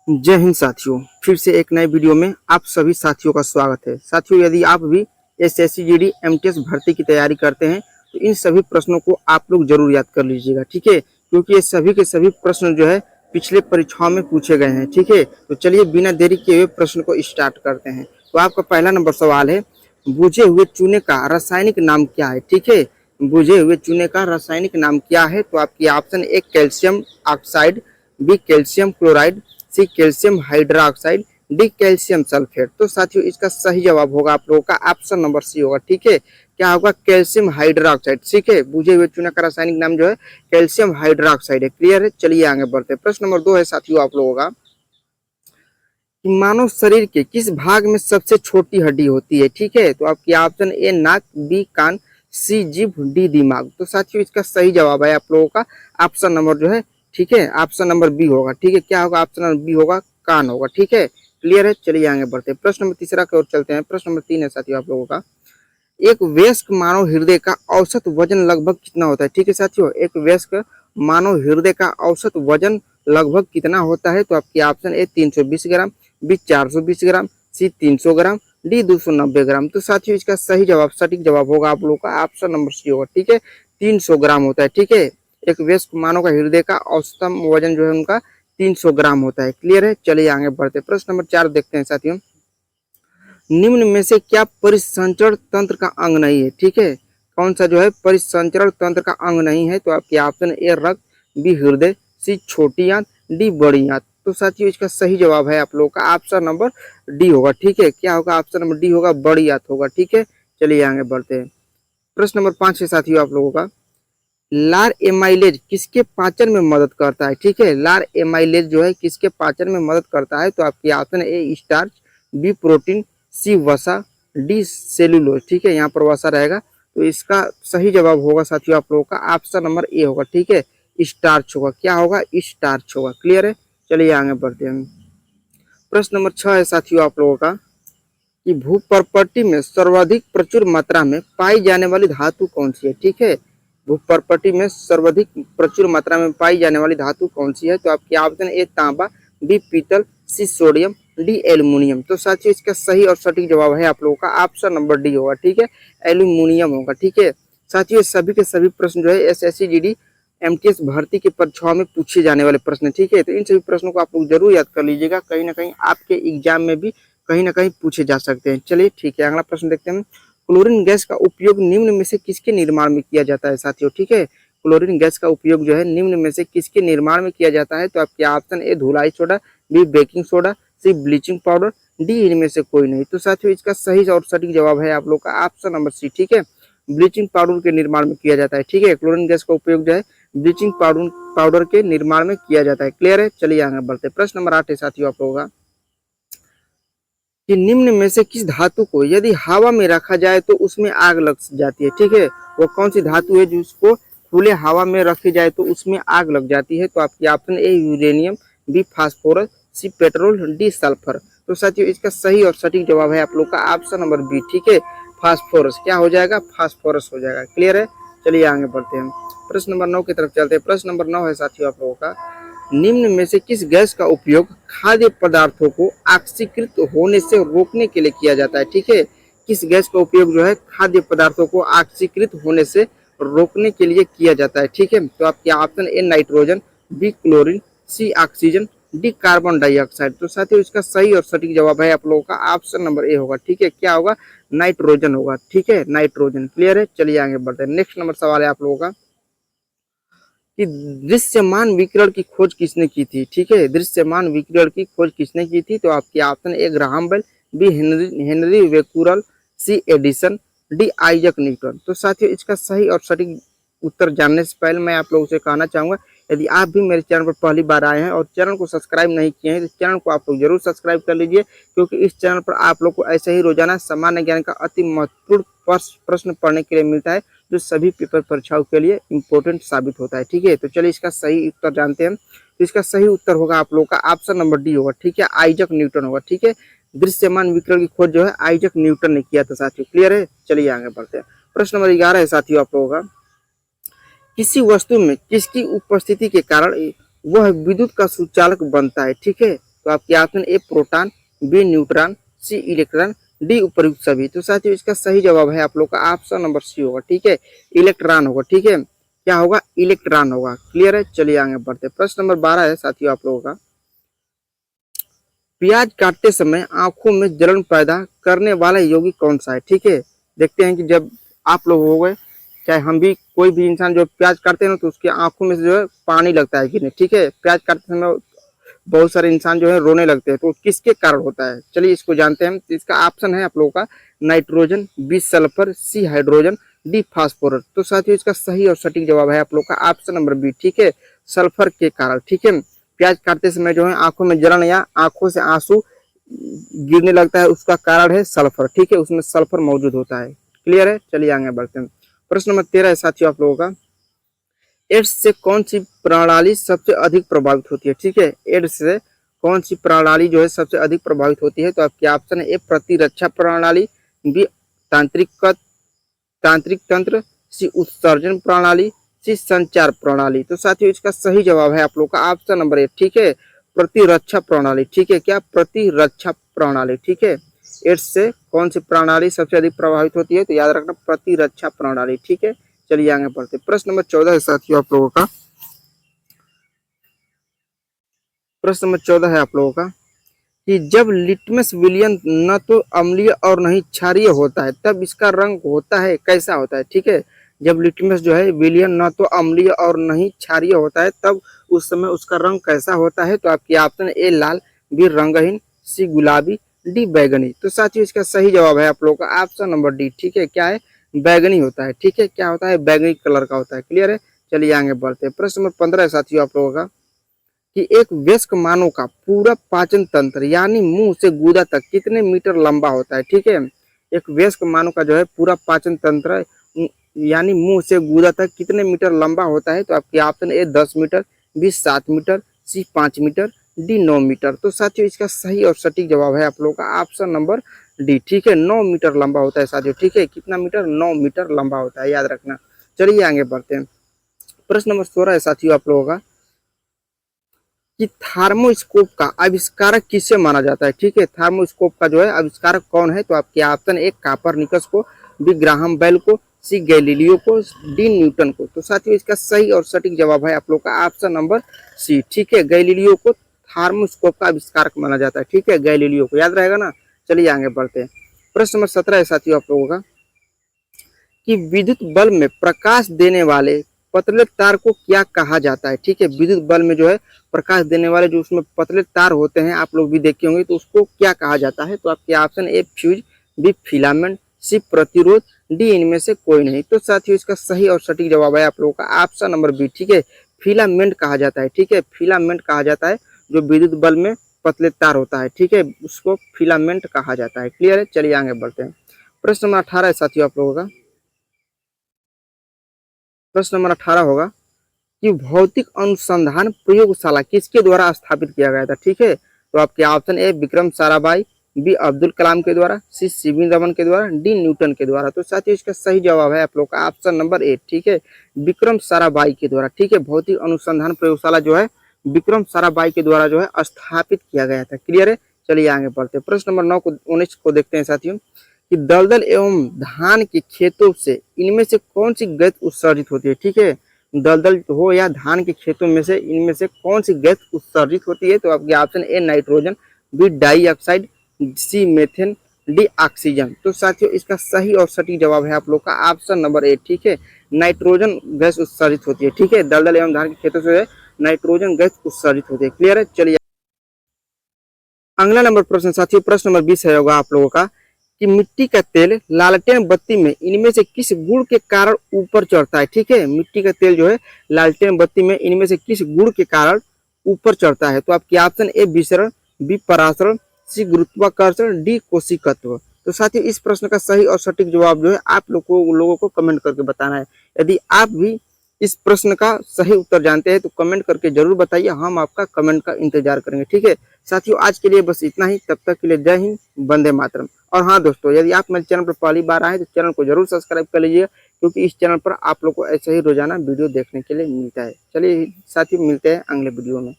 जय हिंद साथियों, फिर से एक नए वीडियो में आप सभी साथियों का स्वागत है। साथियों, यदि आप भी एसएससी जीडी एमटीएस भर्ती की तैयारी करते हैं तो इन सभी प्रश्नों को आप लोग जरूर याद कर लीजिएगा, ठीक है, क्योंकि ये सभी के सभी प्रश्न जो है पिछले परीक्षाओं में पूछे गए हैं। ठीक है, तो चलिए बिना देरी किए हुए प्रश्न को स्टार्ट करते हैं। तो आपका पहला नंबर सवाल है, बुझे हुए चूने का रासायनिक नाम क्या है। ठीक है, बुझे हुए चूने का रासायनिक नाम क्या है। तो आपकी option A calcium oxide, B calcium chloride, C calcium hydroxide, D calcium sulphate. तो साथियों इसका सही जवाब होगा आप लोगों का ऑप्शन नंबर सी होगा। ठीक है, क्या होगा, कैल्शियम हाइड्रोक्साइड। ठीक है, बुझे हुए चूना का रासायनिक नाम जो है कैल्शियम हाइड्रोक्साइड है। क्लियर है, चलिए आगे बढ़ते हैं। प्रश्न नंबर 2 है साथियों आप लोगों का, मानव शरीर के किस भाग में सबसे छोटी हड्डी होती है। ठीक है, तो आपकी ऑप्शन ए नाक, बी कान, सी जीभ, डी दिमाग। तो साथियों इसका सही जवाब है आप लोगों का ऑप्शन नंबर जो है, ठीक है, ऑप्शन नंबर बी होगा। ठीक है, क्या होगा, ऑप्शन नंबर बी होगा, कान होगा। ठीक है, क्लियर है, चलिए आगे बढ़ते हैं। प्रश्न नंबर तीसरा की ओर चलते हैं। प्रश्न नंबर 3 है साथियों आप लोगों का, एक वयस्क मानव हृदय का औसत वजन लगभग कितना होता है। ठीक है साथियों, एक वयस्क मानव हृदय का औसत वजन लगभग कितना होता है। तो आपकी option A 320 gram, B 420 gram, C 300 gram, D 290 gram. तो साथियों इसका सही जवाब, सटीक जवाब होगा आप लोगों का ऑप्शन नंबर सी होगा। ठीक है, 300 ग्राम होता है। ठीक है, एक वयस्क मानव का हृदय का औसतम वजन जो है उनका 300 ग्राम होता है। क्लियर है, चलिए आगे बढ़ते हैं। प्रश्न नंबर 4 देखते हैं साथियों, निम्न में से क्या परिसंचरण तंत्र का अंग नहीं है। ठीक है, कौन सा जो है परिसंचरण तंत्र का अंग नहीं है। तो आपकी ऑप्शन ए रक्त, बी हृदय, सी छोटी आंत, डी बड़ी आंत। तो साथियों इसका सही जवाब है आप लोगों का ऑप्शन नंबर डी होगा। ठीक है, क्या होगा, ऑप्शन नंबर डी होगा, बड़ी आंत होगा। ठीक है, चलिए आगे बढ़ते हैं। प्रश्न नंबर 5 है साथियों आप लोगों का, लार एमाइलेज किसके पाचन में मदद करता है। ठीक है, लार एमाइलेज जो है किसके पाचन में मदद करता है। तो आपकी option A starch, B protein, C वसा, डी सेलुलोज। ठीक है, यहाँ पर वसा रहेगा। तो इसका सही जवाब होगा साथियों आप लोगों का ऑप्शन नंबर ए होगा। ठीक है, स्टार्च होगा। क्या होगा, स्टार्च होगा। क्लियर है, चलिए आगे बढ़ते हैं। प्रश्न नंबर 6 है साथियों आप लोगों का, कि भूपर्पटी में सर्वाधिक प्रचुर मात्रा में पाई जाने वाली धातु कौन सी है। ठीक है, भूपर्पटी में सर्वाधिक प्रचुर मात्रा में पाई जाने वाली धातु कौन सी है। तो आपकी ऑप्शन ए तांबा, बी पीतल, सी सोडियम, डी एल्युमिनियम। तो साथियों इसका सही और सटीक जवाब है आप लोगों का ऑप्शन नंबर डी होगा। ठीक है, एल्युमिनियम होगा। ठीक है, साथियों सभी के सभी प्रश्न जो है एसएससी जीडी एमटीएस भर्ती के परीक्षाओं में पूछे जाने वाले प्रश्न। ठीक है, तो इन सभी प्रश्नों को आप लोग जरूर याद कर लीजिएगा, कहीं ना कहीं आपके एग्जाम में भी कहीं ना कहीं पूछे जा सकते हैं। चलिए ठीक है, अगला प्रश्न देखते हैं। क्लोरीन गैस का उपयोग निम्न में से किसके निर्माण में किया जाता है साथियों। ठीक है, क्लोरीन गैस का उपयोग जो है निम्न में से किसके निर्माण में किया जाता है। तो आपके ऑप्शन ए धुलाई सोडा, बी बेकिंग सोडा, सी ब्लीचिंग पाउडर, डी इनमें से कोई नहीं। तो साथियों इसका सही और सटीक जवाब है आप लोग का ऑप्शन नंबर सी। ठीक है, ब्लीचिंग पाउडर के निर्माण में किया जाता है। ठीक है, क्लोरीन गैस का उपयोग जो है ब्लीचिंग पाउडर के निर्माण में किया जाता है। क्लियर है, चलिए आगे बढ़ते हैं। प्रश्न नंबर 8 है साथियों आप लोगों का, कि निम्न में से किस धातु को यदि हवा में रखा जाए तो उसमें आग लग जाती है। ठीक है, वो कौन सी धातु है जिसको खुले हवा में रखी जाए तो उसमें आग लग जाती है। तो आपकी option A uranium, B phosphorus, C petrol, D sulphur. तो साथियों इसका सही और सटीक जवाब है आप लोग का ऑप्शन नंबर बी। ठीक है, फास्फोरस। क्या हो जाएगा, फास्फोरस हो जाएगा। क्लियर है, चलिए आगे बढ़ते हैं। प्रश्न नंबर 9 की तरफ चलते हैं। प्रश्न नंबर 9 है साथियों आप लोगों का, निम्न में से किस गैस का उपयोग खाद्य पदार्थों को ऑक्सीकृत होने से रोकने के लिए किया जाता है। ठीक है, किस गैस का उपयोग जो है खाद्य पदार्थों को ऑक्सीकृत होने से रोकने के लिए किया जाता है। ठीक है, तो आपके option A nitrogen, B chlorine, C oxygen, D carbon dioxide. तो साथियों इसका सही और सटीक जवाब है आप लोगों का ऑप्शन नंबर ए होगा। ठीक है, क्या होगा, नाइट्रोजन होगा। ठीक है, नाइट्रोजन। क्लियर है, चलिए आगे बढ़ते हैं। नेक्स्ट नंबर सवाल है आप लोगों का, कि दृश्यमान विकिरण की खोज किसने की थी। ठीक है, दृश्यमान विकिरण की खोज किसने की थी। तो आपके option A Graham Bell, B Henry Becquerel, C Edison, D Isaac Newton. तो साथियों इसका सही और सटीक उत्तर जानने से पहले मैं आप लोगों से कहना चाहूंगा, यदि आप भी मेरे चैनल पर पहली बार आए हैं और चैनल को सब्सक्राइब नहीं किए हैं तो चैनल को आप लोग जरूर सब्सक्राइब कर लीजिए, क्योंकि इस चैनल पर आप लोग को ऐसे ही रोजाना सामान्य ज्ञान का अति महत्वपूर्ण प्रश्न पढ़ने के लिए मिलता है, जो सभी पेपर परीक्षाओं के लिए इंपॉर्टेंट साबित होता है। ठीक है, तो चलिए इसका सही उत्तर जानते हैं। तो इसका सही उत्तर होगा आप लोगों का ऑप्शन नंबर डी होगा। ठीक है, आइजक न्यूटन होगा। ठीक है, दृश्यमान विकिरण की खोज जो है आइजक न्यूटन ने किया था साथियों। क्लियर है, चलिए आगे बढ़ते हैं। प्रश्न नंबर 11 है साथियों आप लोगों का, किसी वस्तु में किसकी उपस्थिति के कारण वह विद्युत का सुचालक बनता है। ठीक है, तो आपके option A proton, B neutron, C electron, D उपर्युक्त सभी। तो साथियों इसका सही जवाब है आप लोग का ऑप्शन नंबर सी होगा, ठीक है, इलेक्ट्रॉन होगा, ठीक है, क्या होगा, इलेक्ट्रॉन होगा। क्लियर है, चलिए आगे बढ़ते हैं। प्रश्न नंबर 12 है साथियों आप लोगों का, प्याज काटते समय आंखों में जलन पैदा करने वाला यौगिक कौन सा है, ठीक है। देखते हैं कि जब आप लोग हो गए, चाहे हम भी, कोई भी इंसान जो प्याज काटते हैं ना, तो उसकी आंखों में से जो है पानी लगता है गिरने, ठीक है। प्याज काटते समय बहुत सारे इंसान जो है रोने लगते हैं, तो किसके कारण होता है, चलिए इसको जानते हैं। इसका ऑप्शन है आप लोगों का nitrogen, B sulphur, C hydrogen, D phosphorus. तो साथियों इसका सही और सटीक जवाब है आप लोग का ऑप्शन नंबर बी, ठीक है, सल्फर के कारण, ठीक है। प्याज काटते समय जो है आंखों में जलन या आंखों से आंसू गिरने लगता है, उसका कारण है सल्फर, ठीक है, उसमें सल्फर मौजूद होता है। क्लियर है, चलिए आगे बढ़ते हैं। प्रश्न नंबर 13 है साथियों आप लोगों का, एड्स से कौन सी प्रणाली सबसे अधिक प्रभावित होती है, ठीक है। एड्स से कौन सी प्रणाली जो है सबसे अधिक प्रभावित होती है, तो आपके ऑप्शन है ए प्रतिरक्षा प्रणाली, बी तांत्रिक तांत्रिक तंत्र, सी उत्सर्जन प्रणाली, सी संचार प्रणाली। तो साथियों इसका सही जवाब है आप लोग का ऑप्शन नंबर ए, ठीक है, प्रतिरक्षा प्रणाली, ठीक है, क्या प्रतिरक्षा प्रणाली, ठीक है। एड्स से कौन सी प्रणाली सबसे अधिक प्रभावित होती है, तो याद रखना प्रतिरक्षा प्रणाली, ठीक है। चलिए आगे बढ़ते। प्रश्न नंबर 14 है साथियों आप लोगों का, प्रश्न नंबर 14 है आप लोगों का कि जब लिटमस विलियन न तो अम्लीय और नहीं क्षारीय होता है तब इसका रंग होता है कैसा होता है, ठीक है। जब लिटमस जो है विलियन न तो अम्लीय और नहीं क्षारीय होता है तब उस समय उसका रंग कैसा होता है, तो आपकी ऑप्शन ए लाल, बी रंगहीन, सी गुलाबी, डी बैगनी। तो साथियों इसका सही जवाब है आप लोगों का ऑप्शन नंबर डी, ठीक है, क्या है, बैगनी होता है, ठीक है, क्या होता है, बैगनी कलर का होता है। क्लियर है, चलिए आगे बढ़ते हैं। प्रश्न नंबर 15 है साथियों आप लोगों का कि एक वयस्क मानव का पूरा पाचन तंत्र यानी मुंह से गूदा तक कितने मीटर लंबा होता है, ठीक है। एक वयस्क मानव का जो है पूरा पाचन तंत्र यानी मुंह से गूदा तक कितने मीटर लंबा होता है, तो आपकी option A 10 metre, B 7 metre, C 5 metre, D 9 metre. तो साथियों इसका सही और सटीक जवाब है आप लोगों का ऑप्शन नंबर डी, ठीक है, 9 मीटर लंबा होता है साथियों, ठीक है, कितना मीटर, 9 मीटर लंबा होता है, याद रखना। चलिए आगे बढ़ते हैं। प्रश्न नंबर 16 है साथियों आप लोगों का कि थार्मोस्कोप का आविष्कारक किसे माना जाता है, ठीक है। थार्मोस्कोप का जो है आविष्कारक कौन है, तो आपके ऑप्शन ए कापरनिकस को, बी ग्राहम बेल को, सी गैलीलियो को, डी न्यूटन को। तो साथियों इसका सही और सटीक जवाब है आप लोग का ऑप्शन नंबर सी, ठीक है, गैलीलियो को थार्मोस्कोप का आविष्कारक माना जाता है, ठीक है, गैलीलियो को, याद रहेगा ना। चलिए आगे बढ़ते हैं। प्रश्न नंबर 17 है साथियों आप लोगों का कि विद्युत बल्ब में प्रकाश देने वाले पतले तार को क्या कहा जाता है, ठीक है। विद्युत बल्ब में जो है प्रकाश देने वाले जो उसमें पतले तार होते हैं आप लोग भी देखे होंगे, तो उसको क्या कहा जाता है, तो आपके option A fuse, B filament, C प्रतिरोध, डी इनमें से कोई नहीं। तो साथियों इसका सही और सटीक जवाब है आप लोगों का ऑप्शन नंबर बी, ठीक है, फिलामेंट कहा जाता है, ठीक है, फिलामेंट कहा जाता है जो विद्युत बल्ब में पतले तार होता है, ठीक है, उसको फिलामेंट कहा जाता है। क्लियर है, चलिए आगे बढ़ते हैं। प्रश्न नंबर 18 है साथियों आप लोगों का, प्रश्न नंबर 18 होगा कि भौतिक अनुसंधान प्रयोगशाला किसके द्वारा स्थापित किया गया था, ठीक है। तो आपके option A Vikram Sarabhai, B Abdul Kalam के द्वारा, सी सीवी रमन के द्वारा, डी न्यूटन के द्वारा। तो साथियों इसका सही जवाब है आप लोग का ऑप्शन नंबर ए, ठीक है, विक्रम साराभाई के द्वारा, ठीक है। भौतिक अनुसंधान प्रयोगशाला जो है विक्रम साराभाई के द्वारा जो है स्थापित किया गया था। क्लियर है, चलिए आगे बढ़ते हैं। प्रश्न नंबर 19 को देखते हैं साथियों कि दलदल एवं धान के खेतों से इनमें से कौन सी गैस उत्सर्जित होती है, ठीक है। दलदल हो या धान के खेतों में से इनमें से कौन सी गैस उत्सर्जित होती है, तो आपके option A nitrogen, B dioxide, C methane, D oxygen. तो साथियों इसका सही और सटीक जवाब है आप लोग का ऑप्शन नंबर ए, ठीक है, नाइट्रोजन गैस उत्सर्जित होती है, ठीक है, दलदल एवं धान के खेतों से नाइट्रोजन गैस उत्सर्जित होती है। क्लियर है, चलिए अगला नंबर प्रश्न साथियों, प्रश्न नंबर 20 है होगा आप लोगों का कि मिट्टी का तेल लालटेन बत्ती में इनमें से किस गुण के कारण ऊपर चढ़ता है, ठीक है। मिट्टी का तेल जो है लालटेन बत्ती में इनमें से किस गुण के कारण ऊपर चढ़ता है, तो आपकी ऑप्शन ए विसरण, बी परासरण, सी गुरुत्वाकर्षण, डी कोशिकत्व। तो साथियों इस प्रश्न का सही और सटीक जवाब जो है आप लोगों को कमेंट करके बताना है। यदि आप भी इस प्रश्न का सही उत्तर जानते हैं तो कमेंट करके जरूर बताइए, हम आपका कमेंट का इंतजार करेंगे, ठीक है। साथियों आज के लिए बस इतना ही, तब तक के लिए जय हिंद, वंदे मातरम। और हाँ दोस्तों, यदि आप मेरे चैनल पर पहली बार आए तो चैनल को जरूर सब्सक्राइब कर लीजिए, क्योंकि इस चैनल पर आप लोग को ऐसे ही रोजाना वीडियो देखने के लिए मिलता है। चलिए साथियों मिलते हैं अगले वीडियो में।